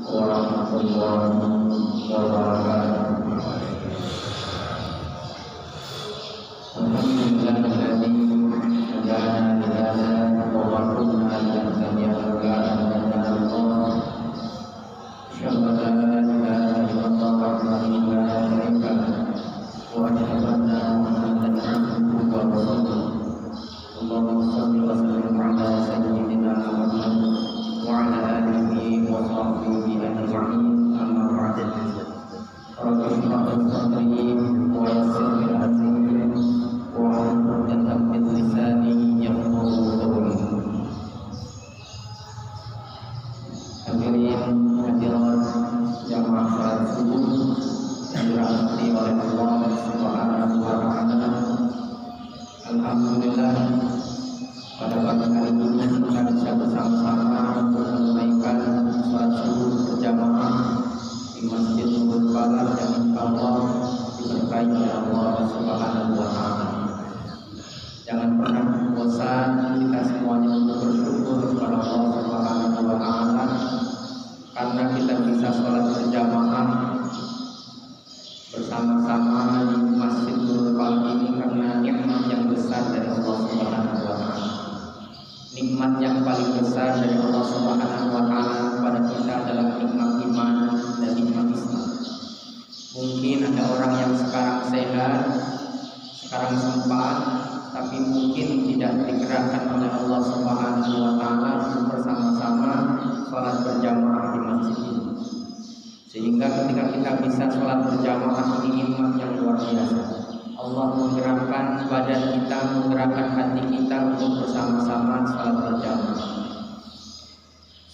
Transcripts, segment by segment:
warahmatullahi wabarakatuh. Alhamdulillahilladzi hadana li hadza wa ma kunna linahtadiya laula an hadana Allah. Asyhadu an la ilaha illallah wahdahu la syarika lahu wa asyhadu anna Muhammadan abduhu wa rasuluh. Allahumma shalli wa sallim ala sayyidina Muhammad wa ala alihi wa sahbihi ajma'in. Amma ba'd. Rabbi shrah li sadri wa yassir li amri wa hlul 'uqdatam min lisani yafqahu qawli. Hadirin hadirat jamaah salat subuh yang dirahmati oleh Allah Subhanahu wa taala. Alhamdulillah, pada pagi hari ini kita bisa bersama-sama untuk menunaikan salat subuh berjamaah di Masjid Nurul Balat yang insyaallah diberkahi oleh Allah Subhanahu wa taala. Jangan pernah bosan kita semuanya untuk bersyukur kepada Allah Subhanahu wa taala karena kita bisa salat berjamaah bersama-sama di Masjid Nurul Balat ini karena nikmat yang besar dari Allah Subhanahu wa taala. Nikmat yang paling besar dari Allah Subhanahu wa taala kepada kita adalah nikmat iman dan nikmat Islam. Mungkin ada orang yang sekarang sehat, sekarang sempat, tapi mungkin tidak digerakkan oleh Allah Subhanahu wa taala untuk bersama-sama salat berjamaah di masjid ini. Sehingga ketika kita bisa salat berjamaah ini nikmat yang luar biasa. Allah menggerakkan badan kita, menggerakkan hati kita untuk bersama-sama salat berjamaah.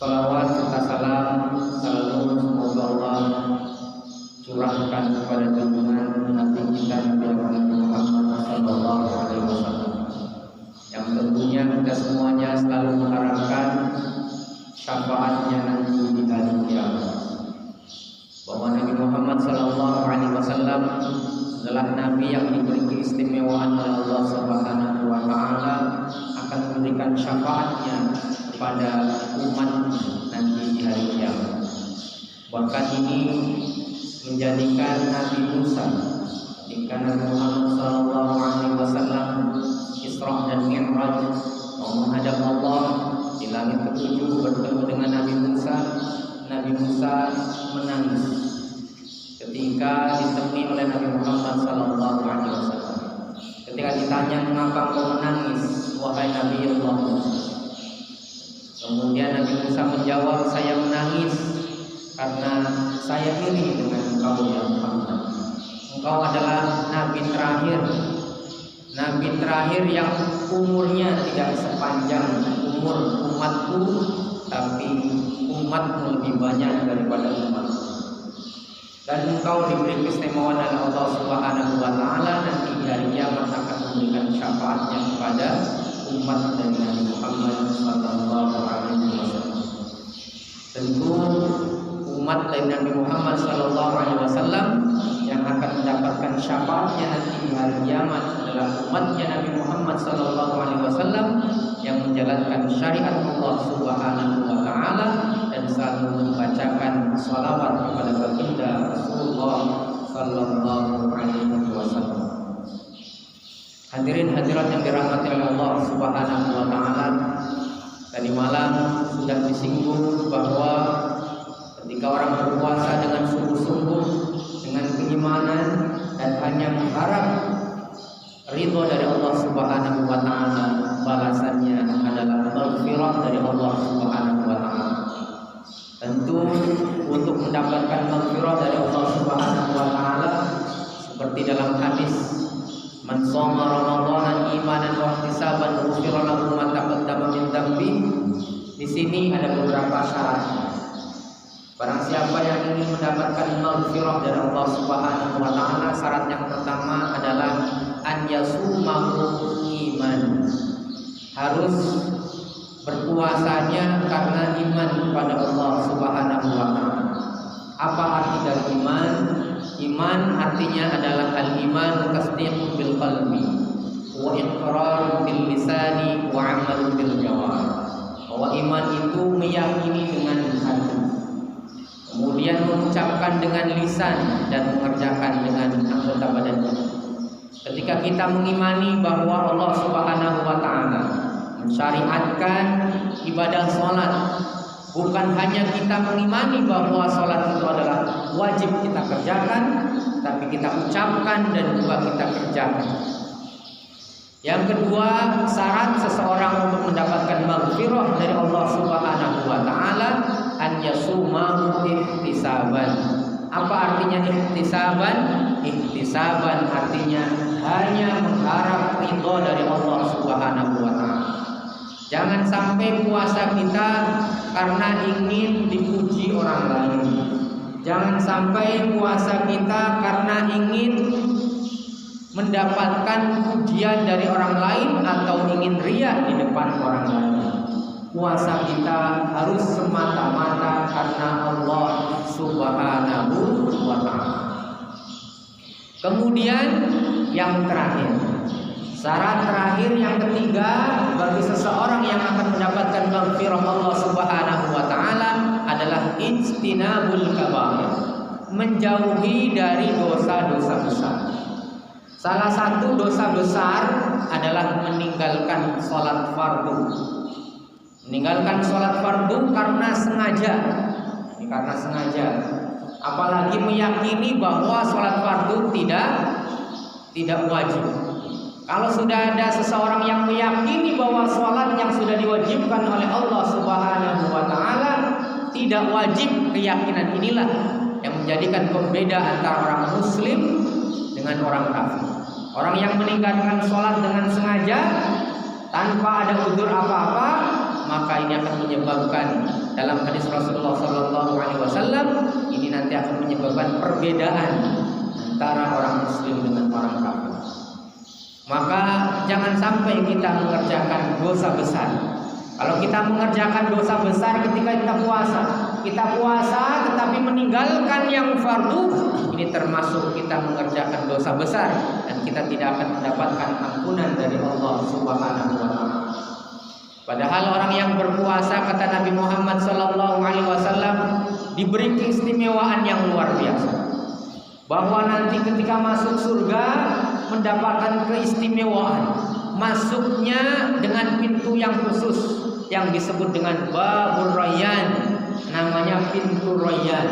Salawat serta salam selalu semoga Allah curahkan kepada junjungan Nabi kita Nabi Muhammad sallallahu alaihi wasallam, yang tentunya kita semuanya selalu mengharapkan syafaatnya nanti di hari kiamat. Bahwa Nabi Muhammad sallallahu alaihi wasallam adalah nabi yang diberi keistimewaan oleh Allah Subhanahu wa taala akan memberikan syafaatnya kepada umat nanti di hari kiamat. Bahkan ini menjadikan Nabi Musa ketika Nabi Muhammad sallallahu alaihi wasallam Isra dan Mi'raj menghadap Allah di langit ketujuh bertemu dengan Nabi Musa. Nabi Musa menangis ketika ditemui oleh Nabi Muhammad sallallahu alaihi wasallam. Ketika ditanya mengapa kau menangis wahai Nabi Allah Musa, kemudian Nabi Musa menjawab, saya menangis karena saya iri dengan engkau ya Muhammad. Engkau adalah nabi terakhir yang umurnya tidak sepanjang umur umatku, tapi umatmu lebih banyak daripada umatku. Dan engkau diberi keistimewaan oleh Allah Subhanahu wa taala nanti di hari kiamat akan memberikan syafaatnya kepada umat dari Nabi Muhammad sallallahu alaihi wasallam. Tentu umat dari Nabi Muhammad sallallahu alaihi wasallam yang akan mendapatkan syafaatnya nanti di hari kiamat adalah umatnya Nabi Muhammad sallallahu alaihi wasallam yang menjalankan syariat Allah Subhanahu wa taala dan selalu membacakan salawat kepada baginda Rasulullah sallallahu alaihi wasallam. Hadirin hadirat yang dirahmati oleh Allah Subhanahu wa taala, tadi malam sudah disinggung bahwa ketika orang berpuasa dengan sungguh-sungguh, dengan keimanan dan hanya mengharap ridho dari Allah Subhanahu wa taala, balasannya adalah maghfirah dari Allah Subhanahu wa taala. Tentu untuk mendapatkan maghfirah dari Allah Subhanahu wa taala seperti dalam hadis, man shoma ramadhana imanan wa ihtisaban ghufira lahu ma taqaddama min dhanbi. Di sini ada beberapa syarat. Barang siapa yang ingin mendapatkan maghfirah dari Allah Subhanahu wa taala, syarat yang pertama adalah an yasumahu iman. Harus berpuasanya karena iman kepada Allah Subhanahu wa taala. Apa arti dari iman? Iman artinya adalah al-iman tasdiqun bil qalbi wa iqrar bil lisani wa amal bil jawarih. Bahwa iman itu meyakini dengan kemudian mengucapkan dengan lisan dan mengerjakan dengan anggota badan. Ketika kita mengimani bahwa Allah Subhanahu wa taala mensyariatkan ibadah salat, bukan hanya kita mengimani bahwa salat itu adalah wajib kita kerjakan, tapi kita ucapkan dan juga kita kerjakan. Yang kedua, syarat seseorang untuk mendapatkan maghfirah dari Allah Subhanahu wa taala an yasumahu ihtisaban. Apa artinya ihtisaban? Ihtisaban artinya hanya mengharap ridho dari Allah Subhanahu wa taala. Jangan sampai puasa kita karena ingin dipuji orang lain. Jangan sampai puasa kita karena ingin mendapatkan pujian dari orang lain atau ingin riya di depan orang lain. Puasa kita harus semata-mata karena Allah Subhanahu wa taala. Kemudian yang terakhir, syarat terakhir yang ketiga bagi seseorang yang akan mendapatkan maghfirah Allah Subhanahu wa taala adalah ijtinabul kabair, menjauhi dari dosa-dosa besar. Salah satu dosa besar adalah meninggalkan sholat fardu. Meninggalkan sholat fardu karena sengaja. Ini karena sengaja. Apalagi meyakini bahwa sholat fardu tidak wajib. Kalau sudah ada seseorang yang meyakini bahwa sholat yang sudah diwajibkan oleh Allah Subhanahu wa taala tidak wajib, keyakinan inilah yang menjadikan pembeda antara orang muslim dengan orang kafir. Orang yang meninggalkan sholat dengan sengaja tanpa ada udzur apa-apa, maka ini akan menyebabkan, dalam hadis Rasulullah SAW, ini nanti akan menyebabkan perbedaan antara orang muslim dengan orang kafir. Maka jangan sampai kita mengerjakan dosa besar. Kalau kita mengerjakan dosa besar ketika kita puasa tetapi meninggalkan yang fardu, ini termasuk kita mengerjakan dosa besar dan kita tidak akan mendapatkan ampunan dari Allah Subhanahu wa taala. Padahal orang yang berpuasa, kata Nabi Muhammad SAW, diberi keistimewaan yang luar biasa. Bahwa nanti ketika masuk surga mendapatkan keistimewaan, masuknya dengan pintu yang khusus yang disebut dengan Babur Rayyan, namanya pintu Rayyan.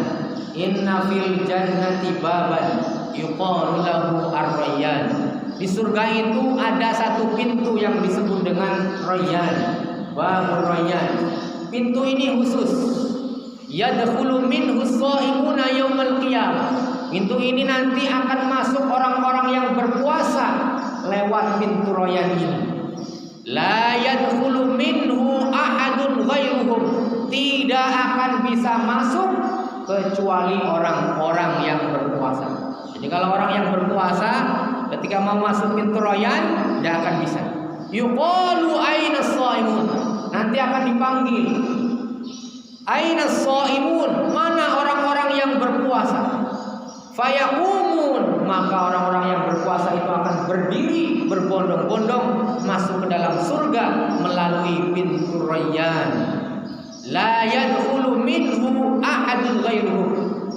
Inna fil jannati baban yuqalu lahu ar-Rayyan. Di surga itu ada satu pintu yang disebut dengan Rayyan, Babur Rayyan. Pintu ini khusus. Yadkhulu minhu shaimuna yaumal qiyamah. Pintu ini nanti akan masuk orang-orang yang berpuasa lewat pintu Rayyan ini. La yadkhulu minhu ahadun ghairuhum. Tidak akan bisa masuk kecuali orang-orang yang berpuasa. Jadi kalau orang yang berpuasa ketika mau masuk pintu Rayyan tidak akan bisa. Yuqalu aina shaimun. Nanti akan dipanggil. Aina shaimun? Mana orang-orang yang berpuasa? Fayaqumun, maka orang-orang yang berpuasa itu akan berdiri berbondong-bondong masuk ke dalam surga melalui pintu Rayyan. La yadkhulu minhu ahadun ghairuhu.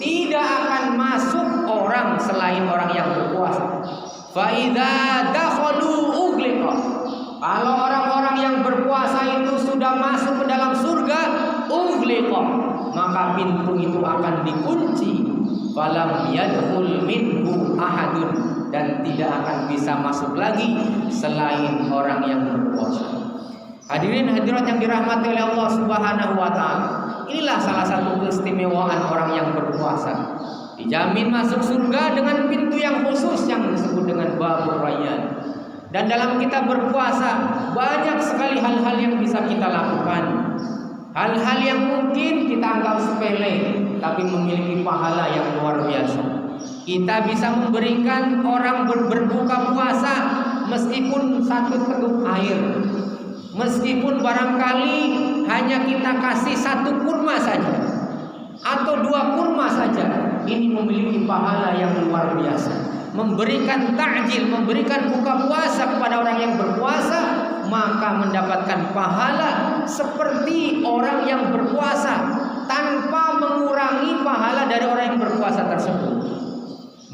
Tidak akan masuk orang selain orang yang berpuasa. Fa idza dakhalu ughliqa. Kalau orang-orang yang berpuasa itu sudah masuk ke dalam surga, ughliqa, maka pintu itu akan dikunci. Falam yadkhul minhu ahadun, dan tidak akan bisa masuk lagi selain orang yang berpuasa. Hadirin hadirat yang dirahmati oleh Allah Subhanahu wa taala, inilah salah satu keistimewaan orang yang berpuasa. Dijamin masuk surga dengan pintu yang khusus yang disebut dengan Babur Rayyan. Dan dalam kita berpuasa banyak sekali hal-hal yang bisa kita lakukan. Hal-hal yang mungkin kita anggap sepele tapi memiliki pahala yang luar biasa. Kita bisa memberikan orang berbuka puasa meskipun satu teguk air. Meskipun barangkali hanya kita kasih satu kurma saja atau 2 kurma saja, ini memiliki pahala yang luar biasa. Memberikan takjil, memberikan buka puasa kepada orang yang berpuasa, maka mendapatkan pahala seperti orang yang berpuasa tanpa mengurangi pahala dari orang yang berpuasa tersebut.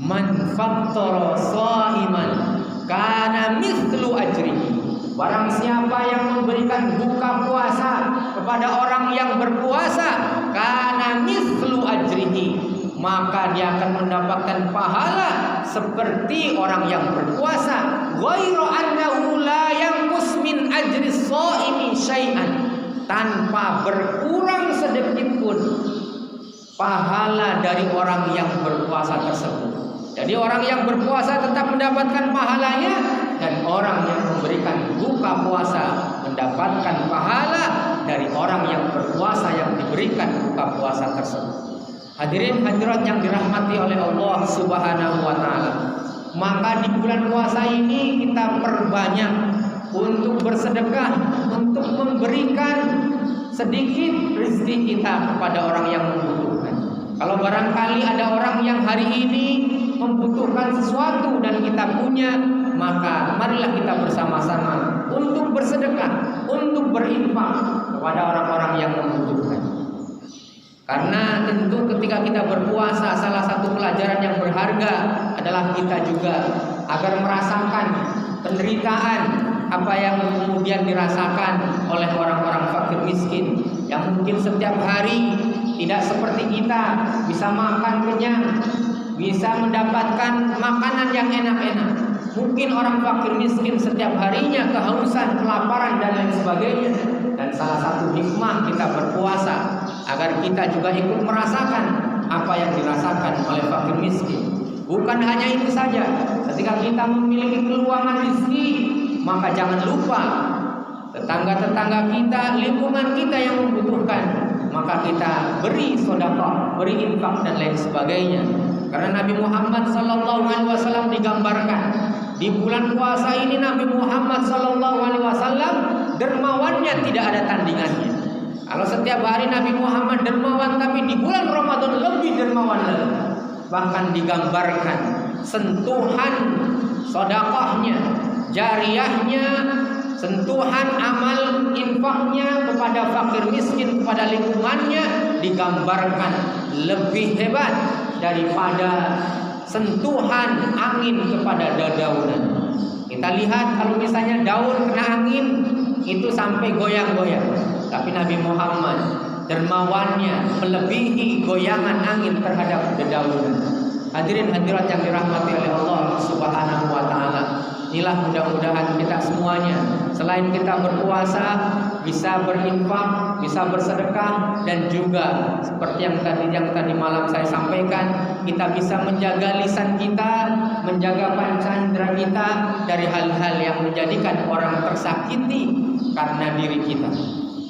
Man fattara shaiman kana mithlu ajrihi. Barang siapa yang memberikan buka puasa kepada orang yang berpuasa, kana mithlu ajrihi, maka dia akan mendapatkan pahala seperti orang yang berpuasa. Ghairu annahu la yanqus min ajri shaimi syai'an, tanpa berkurang sedikit pun pahala dari orang yang berpuasa tersebut. Jadi orang yang berpuasa tetap mendapatkan pahalanya, dan orang yang memberikan buka puasa mendapatkan pahala dari orang yang berpuasa yang diberikan buka puasa tersebut. Hadirin hadirat yang dirahmati oleh Allah Subhanahu wa taala, maka di bulan puasa ini kita perbanyak untuk bersedekah, untuk memberikan sedikit rezeki kita kepada orang yang membutuhkan. Kalau barangkali ada orang yang hari ini membutuhkan sesuatu dan kita punya, maka marilah kita bersama-sama untuk bersedekah, untuk berinfak kepada orang-orang yang membutuhkan. Karena tentu ketika kita berpuasa, salah satu pelajaran yang berharga adalah kita juga agar merasakan penderitaan apa yang kemudian dirasakan oleh orang-orang fakir miskin yang mungkin setiap hari tidak seperti kita bisa makan kenyang, bisa mendapatkan makanan yang enak-enak. Mungkin orang fakir miskin setiap harinya kehausan, kelaparan dan lain sebagainya. Dan salah satu hikmah kita berpuasa agar kita juga ikut merasakan apa yang dirasakan oleh fakir miskin. Bukan hanya itu saja, ketika kita memiliki keluangan rezeki, maka jangan lupa tetangga-tetangga kita, lingkungan kita yang membutuhkan, maka kita beri sedekah, beri infak dan lain sebagainya. Karena Nabi Muhammad SAW digambarkan di bulan puasa ini, Nabi Muhammad SAW dermawannya tidak ada tandingannya. Kalau setiap hari Nabi Muhammad dermawan, tapi di bulan Ramadan lebih dermawan lagi. Bahkan digambarkan sentuhan sedekahnya, jariyahnya, sentuhan amal infaknya kepada fakir miskin, kepada lingkungannya, digambarkan lebih hebat daripada sentuhan angin kepada dedaunan. Kita lihat kalau misalnya daun kena angin itu sampai goyang-goyang, tapi Nabi Muhammad dermawannya melebihi goyangan angin terhadap dedaunan. Hadirin hadirat yang dirahmati oleh Allah Subhanahu wa taala, inilah mudah-mudahan kita semuanya selain kita berpuasa bisa berinfak, bisa bersedekah, dan juga seperti yang tadi malam saya sampaikan, kita bisa menjaga lisan kita, menjaga panca indera kita dari hal-hal yang menjadikan orang tersakiti karena diri kita.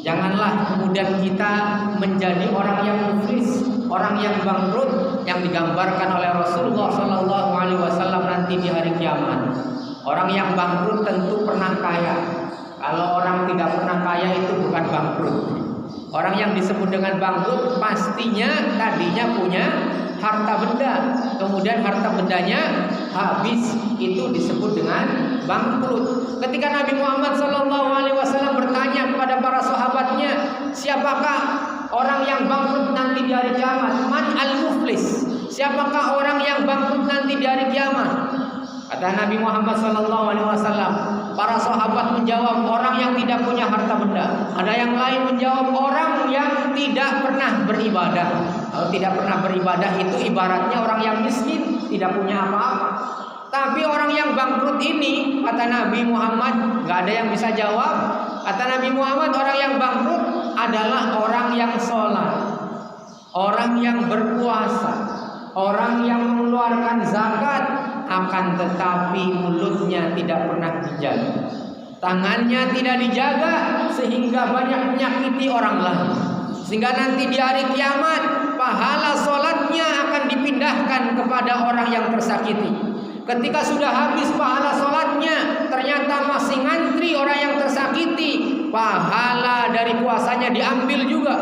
Janganlah kemudian kita menjadi orang yang muflis, orang yang bangkrut yang digambarkan oleh Rasulullah SAW nanti di hari kiamat. Orang yang bangkrut tentu pernah kaya. Kalau orang tidak pernah kaya itu bukan bangkrut. Orang yang disebut dengan bangkrut pastinya tadinya punya harta benda, kemudian harta bendanya habis, itu disebut dengan bangkrut. Ketika Nabi Muhammad SAW bertanya kepada para sahabatnya, siapakah orang yang bangkrut nanti di hari kiamat? Man al-muflis? Siapakah orang yang bangkrut nanti di hari kiamat? Kata Nabi Muhammad SAW, para sahabat menjawab orang yang tidak punya harta benda. Ada yang lain menjawab orang yang tidak pernah beribadah. Kalau tidak pernah beribadah itu ibaratnya orang yang miskin, tidak punya apa-apa. Tapi orang yang bangkrut ini, kata Nabi Muhammad, gak ada yang bisa jawab. Kata Nabi Muhammad, orang yang bangkrut adalah orang yang sholat, orang yang berpuasa, orang yang mengeluarkan zakat, akan tetapi mulutnya tidak pernah dijaga, tangannya tidak dijaga, sehingga banyak menyakiti orang lain. Sehingga nanti di hari kiamat pahala sholatnya akan dipindahkan kepada orang yang tersakiti. Ketika sudah habis pahala sholatnya, ternyata masih ngantri orang yang tersakiti, pahala dari puasanya diambil juga.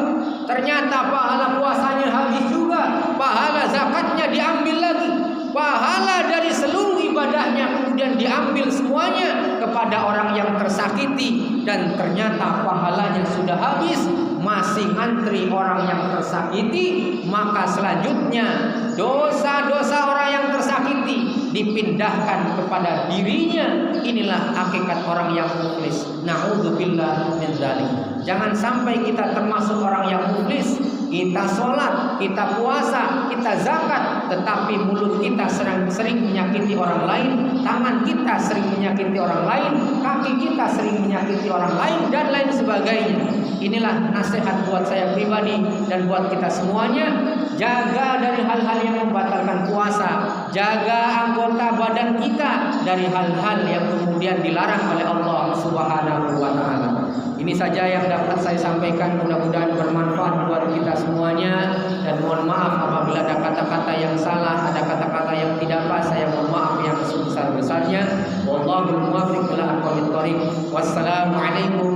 Ternyata pahala puasanya habis juga, pahala zakatnya diambil lagi, pahala dari seluruh ibadahnya kemudian diambil semuanya kepada orang yang tersakiti. Dan ternyata pahalanya sudah habis, masih ngantri orang yang tersakiti, maka selanjutnya dosa-dosa orang yang tersakiti dipindahkan kepada dirinya. Inilah hakikat orang yang muflis. Na'udzubillah min dzalik. Jangan sampai kita termasuk orang yang muflis. Kita sholat, kita puasa, kita zakat, tetapi mulut kita sering menyakiti orang lain, tangan kita sering menyakiti orang lain, kaki kita sering menyakiti orang lain, dan lain sebagainya. Inilah nasihat buat saya pribadi dan buat kita semuanya. Jaga dari hal-hal yang membatalkan puasa, jaga anggota badan kita dari hal-hal yang kemudian dilarang oleh Allah Subhanahu wa Ta'ala. Ini saja yang dapat saya sampaikan, mudah-mudahan bermanfaat buat kita semuanya, dan mohon maaf apabila ada kata-kata yang salah, ada kata-kata yang tidak pas, saya mohon maaf yang sebesar-besarnya. Wallahul muwaffiq ila aqwamit thoriq. Wassalamualaikum